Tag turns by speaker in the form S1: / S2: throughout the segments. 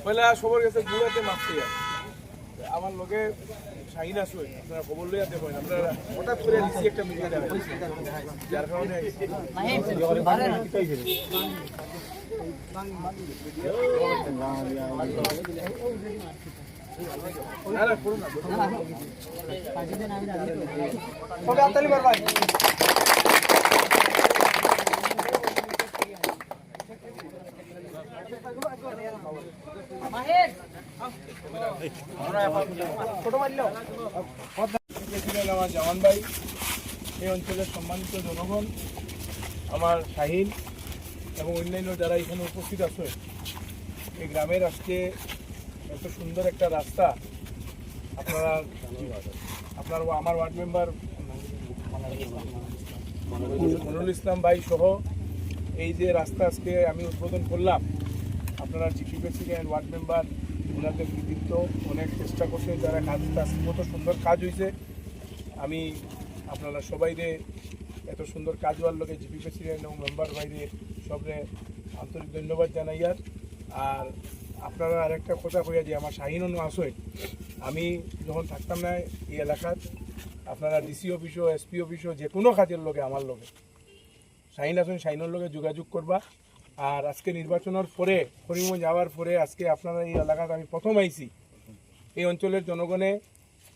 S1: পয়লা সবার কাছে ঘুরাতে মাপতে আমার লগে শাহিন আসবে আপনারা খবর লইয়াতে হয় আপনারা হঠাৎ করে দিচ্ছি একটা মিটিং যার কারণে আমার জওয়ান ভাই, এই অঞ্চলের সম্মানিত জনগণ, আমার শাহিন এবং অন্যান্য যারা এখানে উপস্থিত আছে, এই গ্রামের আজকে এত সুন্দর একটা রাস্তা আপনার আমার ওয়ার্ড মেম্বার মনুল ইসলাম ভাই সহ এই যে রাস্তা আজকে আমি উদ্বোধন করলাম, আপনারা জিপি প্রেসিডেন্ট ওয়ার্ড মেম্বার ওনাদের কৃতিত্ব, অনেক চেষ্টা করছে, যারা কাজ কত সুন্দর কাজ হয়েছে। আমি আপনারা সবাইরে এত সুন্দর কাজ হওয়ার লোকে জিপি প্রেসিডেন্ট এবং মেম্বার বাইরে সবরে আন্তরিক ধন্যবাদ জানাই। আর আপনারা আরেকটা কথা কইয়া যে আমার শাহিনও আসে, আমি যখন থাকতাম না এই এলাকার, আপনারা ডিসি অফিসও এসপি অফিসও যে কোনো কাজের লোকে আমার লোকে শাহিন আসেন, শাহিনের লোকে যোগাযোগ করবা। আর আজকে নির্বাচনের পরে করিমগঞ্জ যাওয়ার পরে আজকে আপনারা এই এলাকাতে আমি প্রথম আইছি, এই অঞ্চলের জনগণে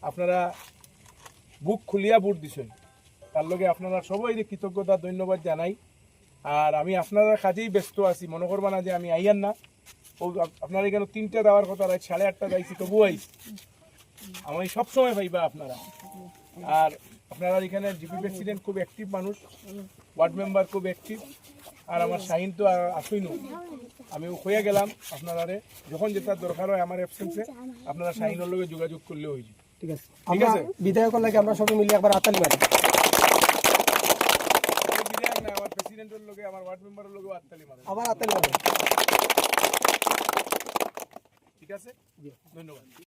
S1: আপনারা বুক খুলিয়া ভোট দিছেন, তার লগে আপনারা সবাই কৃতজ্ঞতা ধন্যবাদ জানাই। আর আমি আপনারা কাজেই ব্যস্ত আছি, মনে করবা না যে আমি আইয়ার না। ও আপনারা এখানে 3টা দেওয়ার কথা, রাত 8:30 যাইছি, তবুও আইছি। আমি সবসময় পাইবা আপনারা। আর আপনারা এখানে জিপি প্রেসিডেন্ট খুব অ্যাক্টিভ মানুষ, ওয়ার্ড মেম্বার খুব অ্যাক্টিভ, আর আমার শাহিন তো আসই না, আমি হয়ে গেলাম। আপনারা যখন যেটা দরকার হয় আমার অ্যাবসেন্সে আপনারা শাহিনের লগে যোগাযোগ করলে হয়ে যাবে।
S2: ঠিক আছে, ঠিক আছে। বিধায়কের লাগে আমরা সবাই মিলে একবার আতালি মারি।
S1: বিধায়ক না, আমার প্রেসিডেন্টের লগে, আমার ওয়ার্ড মেম্বারের লগে আতালি মারি,
S2: আবার আতালি মারি।
S1: ঠিক আছে, ধন্যবাদ।